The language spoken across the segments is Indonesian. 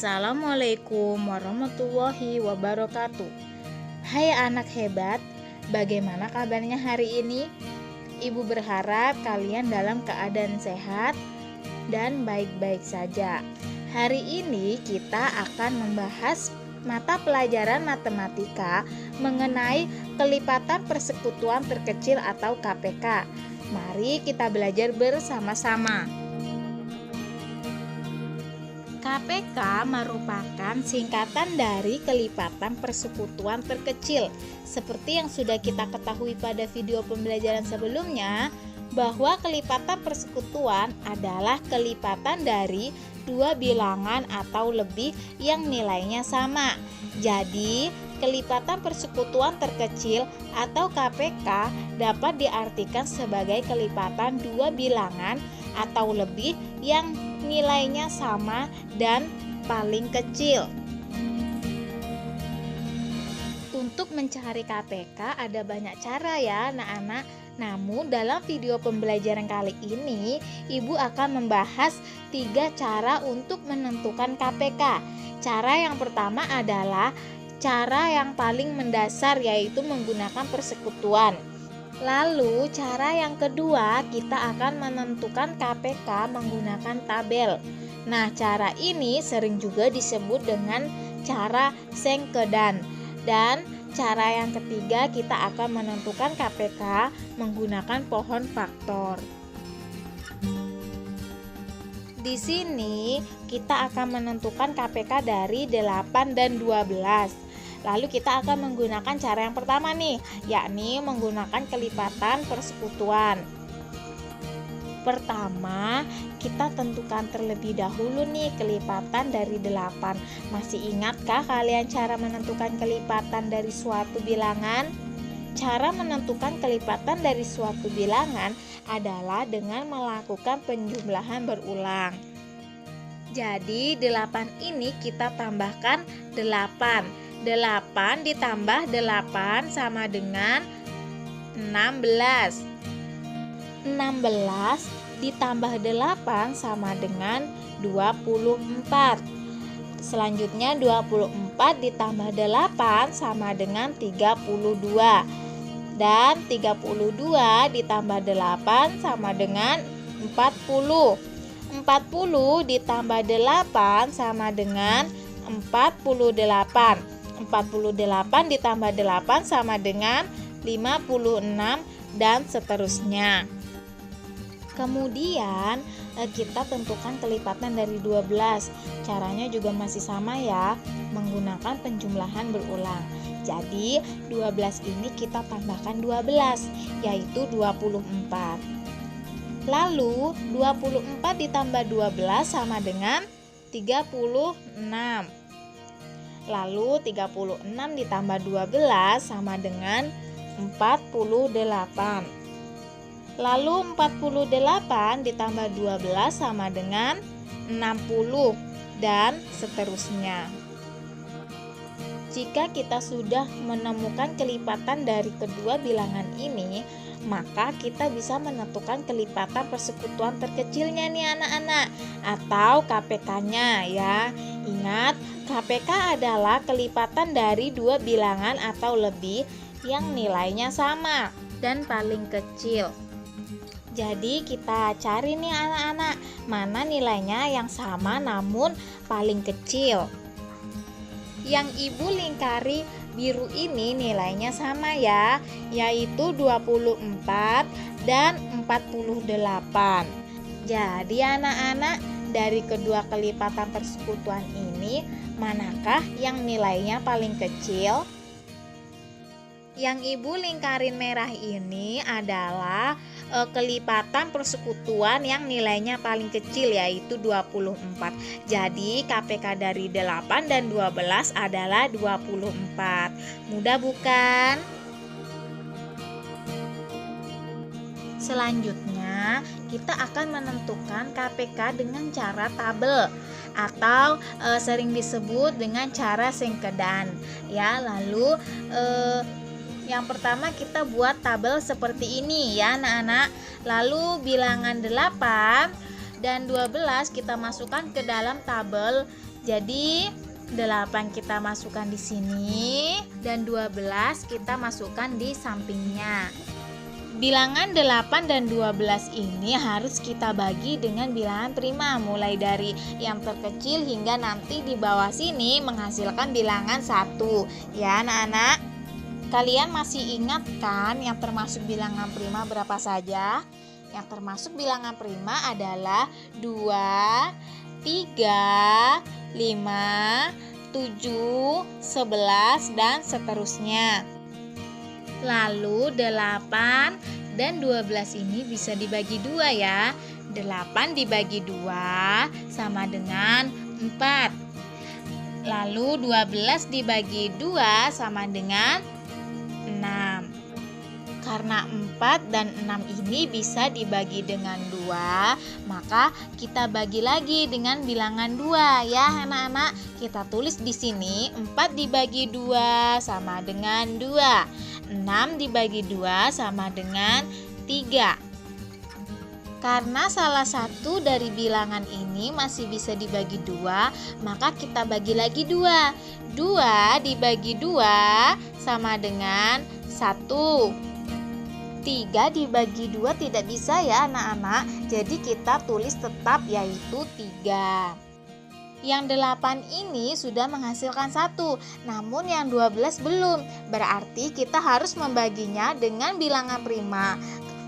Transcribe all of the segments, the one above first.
Assalamualaikum warahmatullahi wabarakatuh. Hai anak hebat, bagaimana kabarnya hari ini? Ibu berharap kalian dalam keadaan sehat dan baik-baik saja. Hari ini kita akan membahas mata pelajaran matematika mengenai kelipatan persekutuan terkecil atau KPK. Mari kita belajar bersama-sama. KPK merupakan singkatan dari kelipatan persekutuan terkecil. Seperti yang sudah kita ketahui pada video pembelajaran sebelumnya, bahwa kelipatan persekutuan adalah kelipatan dari dua bilangan atau lebih yang nilainya sama. Jadi, kelipatan persekutuan terkecil atau KPK dapat diartikan sebagai kelipatan dua bilangan atau lebih yang nilainya sama dan paling kecil. Untuk mencari KPK ada banyak cara ya anak-anak. Namun dalam video pembelajaran kali ini Ibu akan membahas 3 cara untuk menentukan KPK. Cara yang pertama adalah cara yang paling mendasar, yaitu menggunakan persekutuan. Lalu cara yang kedua, kita akan menentukan KPK menggunakan tabel. Nah, cara ini sering juga disebut dengan cara sengkedan. Dan cara yang ketiga, kita akan menentukan KPK menggunakan pohon faktor. Di sini kita akan menentukan KPK dari 8 dan 12. Lalu kita akan menggunakan cara yang pertama nih, yakni menggunakan kelipatan persekutuan. Pertama, kita tentukan terlebih dahulu nih kelipatan dari 8. Masih ingatkah kalian cara menentukan kelipatan dari suatu bilangan? Cara menentukan kelipatan dari suatu bilangan adalah dengan melakukan penjumlahan berulang. Jadi 8 ini kita tambahkan 8. 8 ditambah 8 sama dengan 16. 16 ditambah 8 sama dengan 24. Selanjutnya 24 ditambah 8 sama dengan 32. Dan 32 ditambah 8 sama dengan 40. 40 ditambah 8 sama dengan 48. 48 ditambah 8 sama dengan 56 dan seterusnya. Kemudian kita tentukan kelipatan dari 12. Caranya juga masih sama ya, menggunakan penjumlahan berulang. Jadi 12 ini kita tambahkan 12, yaitu 24. Lalu 24 ditambah 12 sama dengan 36. Lalu 36 ditambah 12 sama dengan 48. Lalu 48 ditambah 12 sama dengan 60 dan seterusnya. Jika kita sudah menemukan kelipatan dari kedua bilangan ini, maka kita bisa menentukan kelipatan persekutuan terkecilnya nih anak-anak, atau KPK-nya ya. Ingat, KPK adalah kelipatan dari dua bilangan atau lebih yang nilainya sama dan paling kecil. Jadi kita cari nih anak-anak, mana nilainya yang sama namun paling kecil. Yang Ibu lingkari biru ini nilainya sama ya, yaitu 24 dan 48. Jadi anak-anak, dari kedua kelipatan persekutuan ini, manakah yang nilainya paling kecil? Yang Ibu lingkarin merah ini adalah kelipatan persekutuan yang nilainya paling kecil, yaitu 24. Jadi KPK dari 8 dan 12 adalah 24. Mudah bukan? Selanjutnya kita akan menentukan KPK dengan cara tabel atau sering disebut dengan cara sengkedan ya. Lalu yang pertama kita buat tabel seperti ini ya anak-anak. Lalu bilangan 8 dan 12 kita masukkan ke dalam tabel Jadi 8 kita masukkan di sini dan 12 kita masukkan di sampingnya. Bilangan 8 dan 12 ini harus kita bagi dengan bilangan prima, mulai dari yang terkecil hingga nanti di bawah sini menghasilkan bilangan 1. Ya anak-anak, kalian masih ingat kan yang termasuk bilangan prima berapa saja? Yang termasuk bilangan prima adalah 2, 3, 5, 7, 11, dan seterusnya. Lalu 8 dan 12 ini bisa dibagi 2 ya. 8 dibagi 2 sama dengan 4. Lalu 12 dibagi 2 sama dengan 6. Karena 4 dan 6 ini bisa dibagi dengan 2, maka kita bagi lagi dengan bilangan 2 ya anak-anak. Kita tulis di sini 4 dibagi 2 sama dengan 2. 6 dibagi 2 sama dengan 3. Karena salah satu dari bilangan ini masih bisa dibagi 2, maka kita bagi lagi 2. 2 dibagi 2 sama dengan 1. 3 dibagi 2 tidak bisa ya anak-anak. Jadi kita tulis tetap yaitu 3. Yang 8 ini sudah menghasilkan 1, namun yang 12 belum. Berarti kita harus membaginya dengan bilangan prima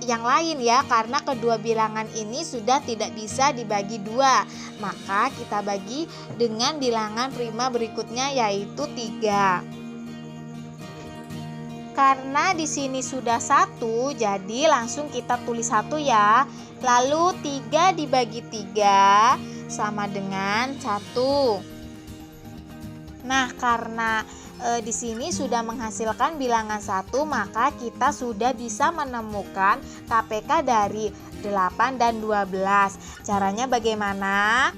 yang lain ya, karena kedua bilangan ini sudah tidak bisa dibagi 2. Maka kita bagi dengan bilangan prima berikutnya yaitu 3. Karena di sini sudah 1, jadi langsung kita tulis 1 ya. Lalu 3 dibagi 3 sama dengan 1. Nah, karena di sini sudah menghasilkan bilangan 1, maka kita sudah bisa menemukan KPK dari 8 dan 12. Caranya bagaimana?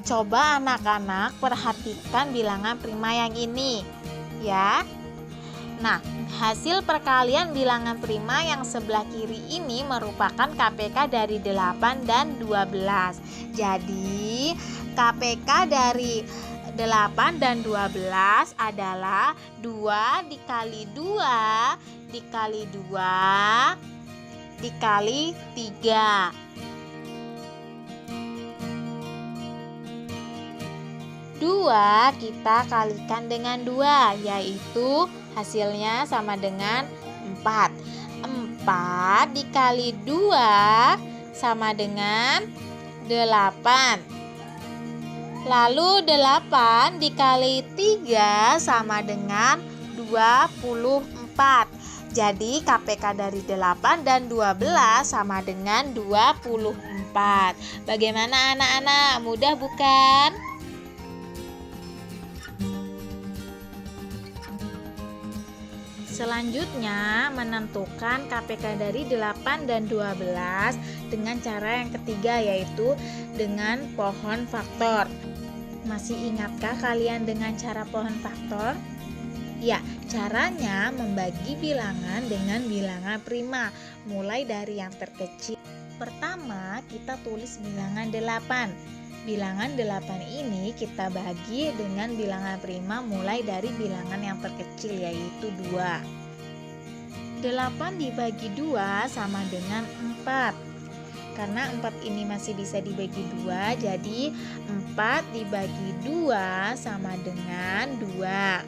Coba anak-anak perhatikan bilangan prima yang ini ya. Nah, hasil perkalian bilangan prima yang sebelah kiri ini merupakan KPK dari 8 dan 12. Jadi, KPK dari 8 dan 12 adalah 2 dikali 2 dikali 2 dikali 3. 2 kita kalikan dengan 2, yaitu hasilnya sama dengan 4. 4 dikali 2 sama dengan 8. Lalu 8 dikali 3 sama dengan 24. Jadi KPK dari 8 dan 12 sama dengan 24. Bagaimana anak-anak? Mudah bukan? Selanjutnya, menentukan KPK dari 8 dan 12 dengan cara yang ketiga, yaitu dengan pohon faktor. Masih ingatkah kalian dengan cara pohon faktor? Ya, caranya membagi bilangan dengan bilangan prima, mulai dari yang terkecil. Pertama, kita tulis bilangan 8. Bilangan 8 ini kita bagi dengan bilangan prima mulai dari bilangan yang terkecil, yaitu 2. 8 dibagi 2 sama dengan 4. Karena 4 ini masih bisa dibagi 2, jadi 4 dibagi 2 sama dengan 2.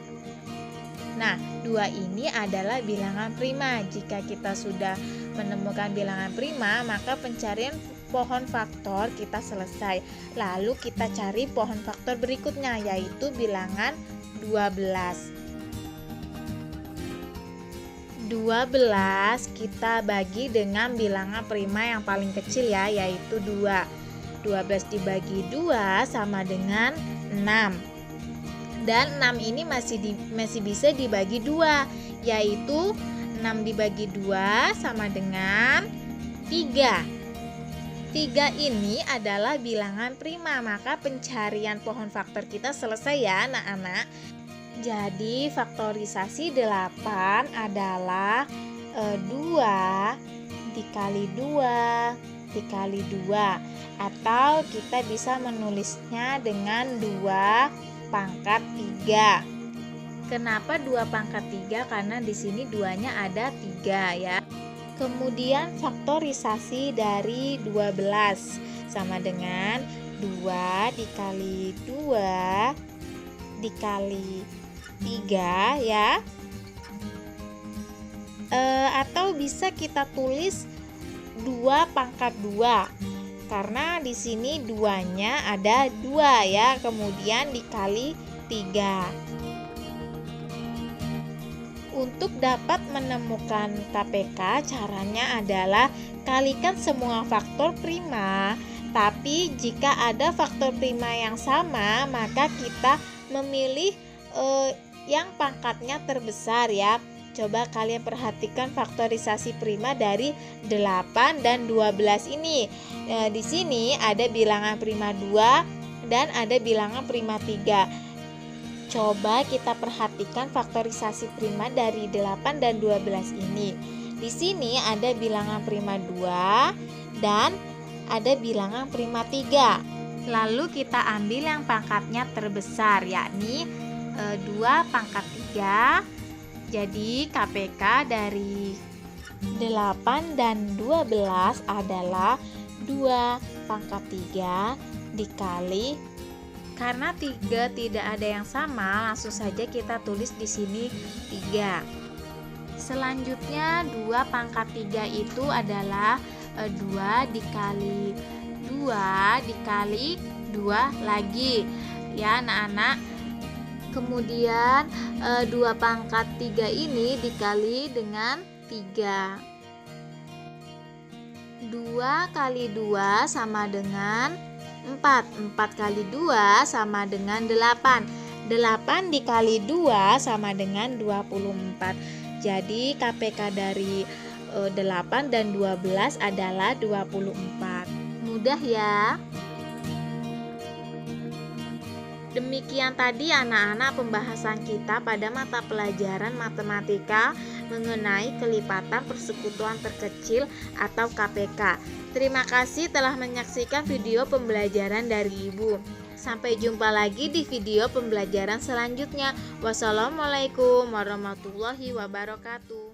Nah, 2 ini adalah bilangan prima. Jika kita sudah menemukan bilangan prima, maka pencarian pohon faktor kita selesai. Lalu kita cari pohon faktor berikutnya, yaitu bilangan 12. 12 kita bagi dengan bilangan prima yang paling kecil ya, yaitu 2. 12 dibagi 2 sama dengan 6. Dan 6 ini masih bisa dibagi 2, yaitu 6 dibagi 2 sama dengan 3. 3 ini adalah bilangan prima, maka pencarian pohon faktor kita selesai ya anak-anak. Jadi faktorisasi 8 adalah 2 dikali 2 dikali 2, atau kita bisa menulisnya dengan 2 pangkat 3. Kenapa 2 pangkat 3? Karena di sini 2-nya ada 3 ya. Kemudian faktorisasi dari 12 sama dengan 2 dikali 2 dikali 3 ya. Atau bisa kita tulis 2 pangkat 2 karena di sini 2-nya ada 2 ya, kemudian dikali 3. Untuk dapat menemukan KPK, caranya adalah kalikan semua faktor prima, tapi jika ada faktor prima yang sama, maka kita memilih yang pangkatnya terbesar ya. Coba kalian perhatikan faktorisasi prima dari 8 dan 12 ini. Di sini ada bilangan prima 2 dan ada bilangan prima 3. Coba kita perhatikan faktorisasi prima dari 8 dan 12 ini. Di sini ada bilangan prima 2 dan ada bilangan prima 3. Lalu kita ambil yang pangkatnya terbesar, yakni 2 pangkat 3. Jadi KPK dari 8 dan 12 adalah 2 pangkat 3 dikali, karena 3 tidak ada yang sama, langsung saja kita tulis di sini 3. Selanjutnya 2 pangkat 3 itu adalah 2 dikali 2 dikali 2 lagi ya anak-anak. Kemudian 2 pangkat 3 ini dikali dengan 3. 2 kali 2 sama dengan 4. 4 kali 2 sama dengan 8. 8 dikali 2 sama dengan 24. Jadi KPK dari 8 dan 12 adalah 24. Mudah ya. Demikian tadi anak-anak pembahasan kita pada mata pelajaran matematika mengenai kelipatan persekutuan terkecil atau KPK. Terima kasih telah menyaksikan video pembelajaran dari Ibu. Sampai jumpa lagi di video pembelajaran selanjutnya. Wassalamualaikum warahmatullahi wabarakatuh.